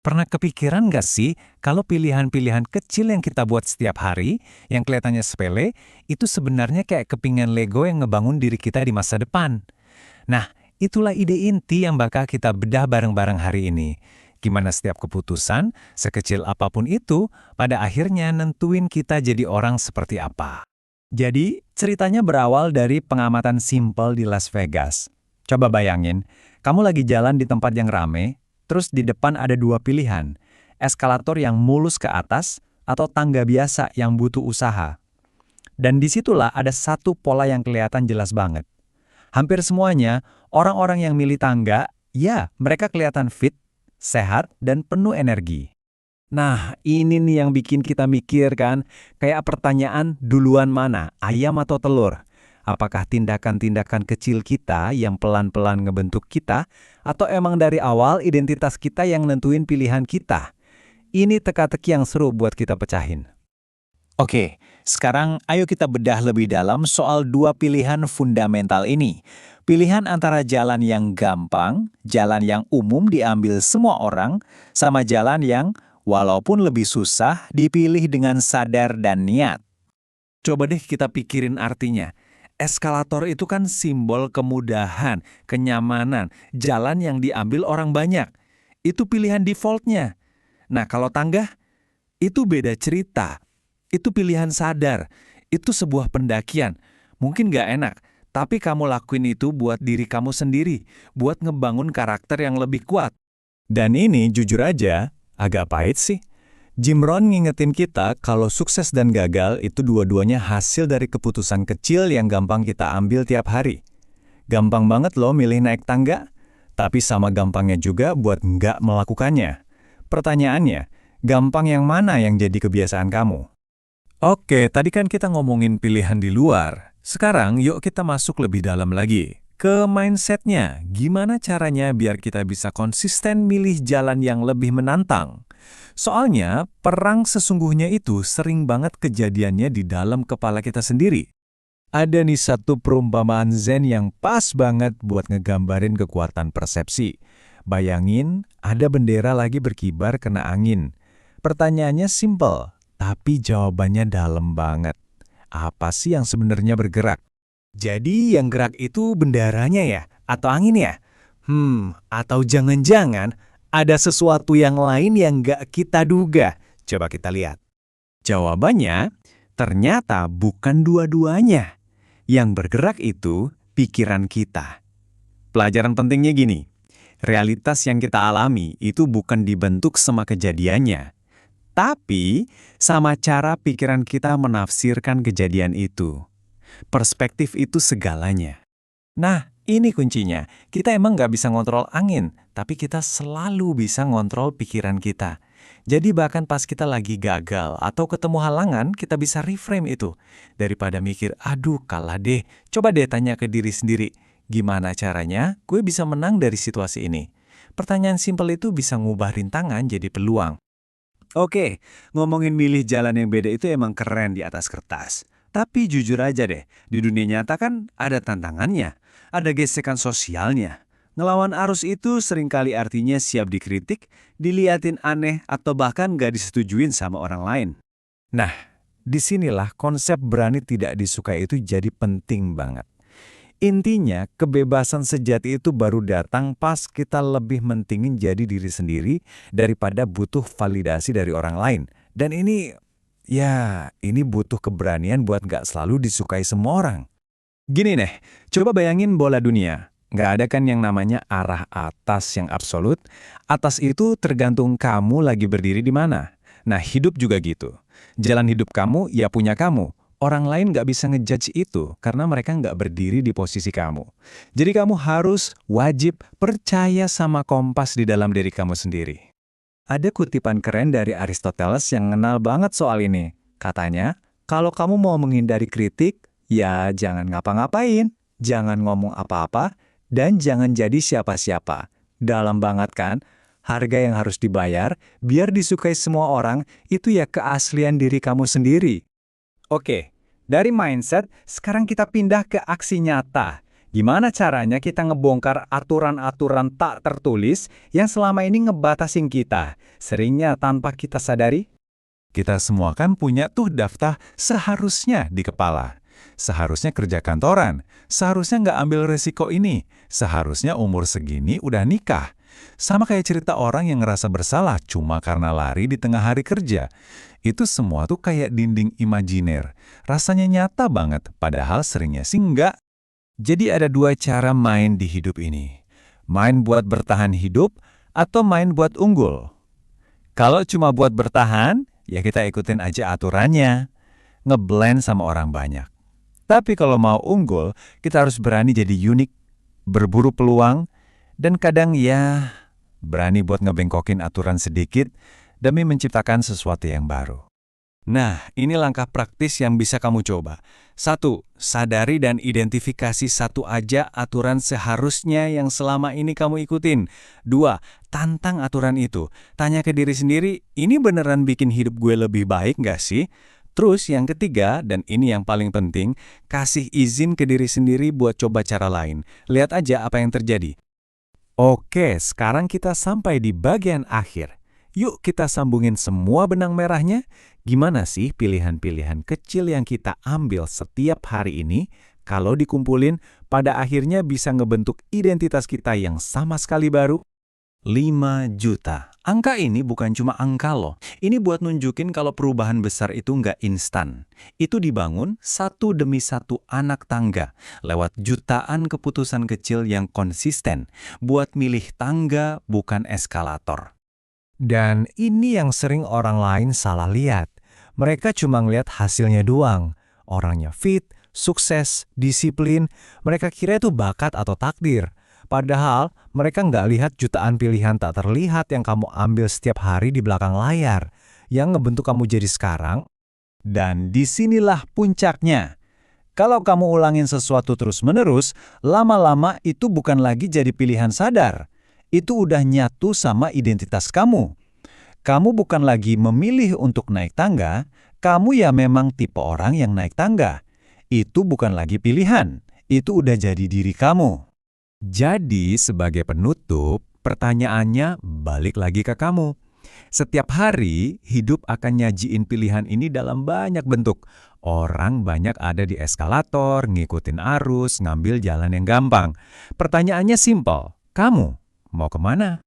Pernah kepikiran nggak sih kalau pilihan-pilihan kecil yang kita buat setiap hari, yang kelihatannya sepele, itu sebenarnya kayak kepingan Lego yang ngebangun diri kita di masa depan? Nah, itulah ide inti yang bakal kita bedah bareng-bareng hari ini. Gimana setiap keputusan, sekecil apapun itu, pada akhirnya nentuin kita jadi orang seperti apa. Jadi, ceritanya berawal dari pengamatan simpel di Las Vegas. Coba bayangin, kamu lagi jalan di tempat yang rame, terus di depan ada dua pilihan, eskalator yang mulus ke atas atau tangga biasa yang butuh usaha. Dan disitulah ada satu pola yang kelihatan jelas banget. Hampir semuanya, orang-orang yang milih tangga, ya mereka kelihatan fit, sehat, dan penuh energi. Nah, ini nih yang bikin kita mikir kan, kayak pertanyaan duluan mana, ayam atau telur? Apakah tindakan-tindakan kecil kita yang pelan-pelan ngebentuk kita, atau emang dari awal identitas kita yang nentuin pilihan kita? Ini teka-teki yang seru buat kita pecahin. Oke, sekarang ayo kita bedah lebih dalam soal dua pilihan fundamental ini. Pilihan antara jalan yang gampang, jalan yang umum diambil semua orang, sama jalan yang walaupun lebih susah dipilih dengan sadar dan niat. Coba deh kita pikirin artinya. Eskalator itu kan simbol kemudahan, kenyamanan, jalan yang diambil orang banyak. Itu pilihan defaultnya. Nah, kalau tangga, itu beda cerita. Itu pilihan sadar. Itu sebuah pendakian. Mungkin nggak enak, tapi kamu lakuin itu buat diri kamu sendiri, buat ngebangun karakter yang lebih kuat. Dan ini jujur aja, agak pahit sih. Jim Rohn ngingetin kita kalau sukses dan gagal itu dua-duanya hasil dari keputusan kecil yang gampang kita ambil tiap hari. Gampang banget loh milih naik tangga, tapi sama gampangnya juga buat nggak melakukannya. Pertanyaannya, gampang yang mana yang jadi kebiasaan kamu? Oke, tadi kan kita ngomongin pilihan di luar. Sekarang yuk kita masuk lebih dalam lagi. Ke mindsetnya, gimana caranya biar kita bisa konsisten milih jalan yang lebih menantang? Soalnya, perang sesungguhnya itu sering banget kejadiannya di dalam kepala kita sendiri. Ada nih satu perumpamaan Zen yang pas banget buat ngegambarin kekuatan persepsi. Bayangin, ada bendera lagi berkibar kena angin. Pertanyaannya simple, tapi jawabannya dalam banget. Apa sih yang sebenarnya bergerak? Jadi yang gerak itu benderanya ya? Atau angin ya? Atau jangan-jangan ada sesuatu yang lain yang nggak kita duga. Coba kita lihat. Jawabannya, ternyata bukan dua-duanya. Yang bergerak itu pikiran kita. Pelajaran pentingnya gini, realitas yang kita alami itu bukan dibentuk sama kejadiannya, tapi sama cara pikiran kita menafsirkan kejadian itu. Perspektif itu segalanya. Nah, ini kuncinya. Kita emang nggak bisa ngontrol angin, tapi kita selalu bisa ngontrol pikiran kita. Jadi bahkan pas kita lagi gagal atau ketemu halangan, kita bisa reframe itu. Daripada mikir, aduh kalah deh, coba deh tanya ke diri sendiri, gimana caranya gue bisa menang dari situasi ini? Pertanyaan simpel itu bisa ngubah rintangan jadi peluang. Oke, ngomongin milih jalan yang beda itu emang keren di atas kertas. Tapi jujur aja deh, di dunia nyata kan ada tantangannya, ada gesekan sosialnya. Ngelawan arus itu seringkali artinya siap dikritik, diliatin aneh, atau bahkan gak disetujuin sama orang lain. Nah, disinilah konsep berani tidak disukai itu jadi penting banget. Intinya, kebebasan sejati itu baru datang pas kita lebih mentingin jadi diri sendiri daripada butuh validasi dari orang lain. Dan ini, ya, ini butuh keberanian buat nggak selalu disukai semua orang. Gini deh, coba bayangin bola dunia. Nggak ada kan yang namanya arah atas yang absolut. Atas itu tergantung kamu lagi berdiri di mana. Nah, hidup juga gitu. Jalan hidup kamu, ya punya kamu. Orang lain nggak bisa ngejudge itu karena mereka nggak berdiri di posisi kamu. Jadi kamu harus wajib percaya sama kompas di dalam diri kamu sendiri. Ada kutipan keren dari Aristoteles yang ngenal banget soal ini. Katanya, kalau kamu mau menghindari kritik, ya jangan ngapa-ngapain, jangan ngomong apa-apa, dan jangan jadi siapa-siapa. Dalam banget kan? Harga yang harus dibayar, biar disukai semua orang, itu ya keaslian diri kamu sendiri. Oke, dari mindset, sekarang kita pindah ke aksi nyata. Gimana caranya kita ngebongkar aturan-aturan tak tertulis yang selama ini ngebatasin kita, seringnya tanpa kita sadari? Kita semua kan punya tuh daftar seharusnya di kepala. Seharusnya kerja kantoran, seharusnya nggak ambil resiko ini, seharusnya umur segini udah nikah. Sama kayak cerita orang yang ngerasa bersalah cuma karena lari di tengah hari kerja. Itu semua tuh kayak dinding imajiner. Rasanya nyata banget, padahal seringnya sih nggak. Jadi ada dua cara main di hidup ini. Main buat bertahan hidup atau main buat unggul. Kalau cuma buat bertahan, ya kita ikutin aja aturannya. Ngeblend sama orang banyak. Tapi kalau mau unggul, kita harus berani jadi unik, berburu peluang, dan kadang ya berani buat ngebengkokin aturan sedikit demi menciptakan sesuatu yang baru. Nah, ini langkah praktis yang bisa kamu coba. 1. Sadari dan identifikasi satu aja aturan seharusnya yang selama ini kamu ikutin. 2. Tantang aturan itu. Tanya ke diri sendiri, ini beneran bikin hidup gue lebih baik nggak sih? Terus yang ketiga, dan ini yang paling penting, kasih izin ke diri sendiri buat coba cara lain. Lihat aja apa yang terjadi. Oke, sekarang kita sampai di bagian akhir. Yuk kita sambungin semua benang merahnya. Gimana sih pilihan-pilihan kecil yang kita ambil setiap hari ini, kalau dikumpulin, pada akhirnya bisa ngebentuk identitas kita yang sama sekali baru? 5 juta. Angka ini bukan cuma angka loh. Ini buat nunjukin kalau perubahan besar itu nggak instan. Itu dibangun satu demi satu anak tangga, lewat jutaan keputusan kecil yang konsisten, buat milih tangga bukan eskalator. Dan ini yang sering orang lain salah lihat. Mereka cuma ngeliat hasilnya doang. Orangnya fit, sukses, disiplin. Mereka kira itu bakat atau takdir. Padahal mereka nggak lihat jutaan pilihan tak terlihat yang kamu ambil setiap hari di belakang layar, yang ngebentuk kamu jadi sekarang. Dan disinilah puncaknya. Kalau kamu ulangin sesuatu terus-menerus, lama-lama itu bukan lagi jadi pilihan sadar. Itu udah nyatu sama identitas kamu. Kamu bukan lagi memilih untuk naik tangga, kamu ya memang tipe orang yang naik tangga. Itu bukan lagi pilihan, itu udah jadi diri kamu. Jadi sebagai penutup, pertanyaannya balik lagi ke kamu. Setiap hari, hidup akan nyajiin pilihan ini dalam banyak bentuk. Orang banyak ada di eskalator, ngikutin arus, ngambil jalan yang gampang. Pertanyaannya simpel, kamu mau kemana?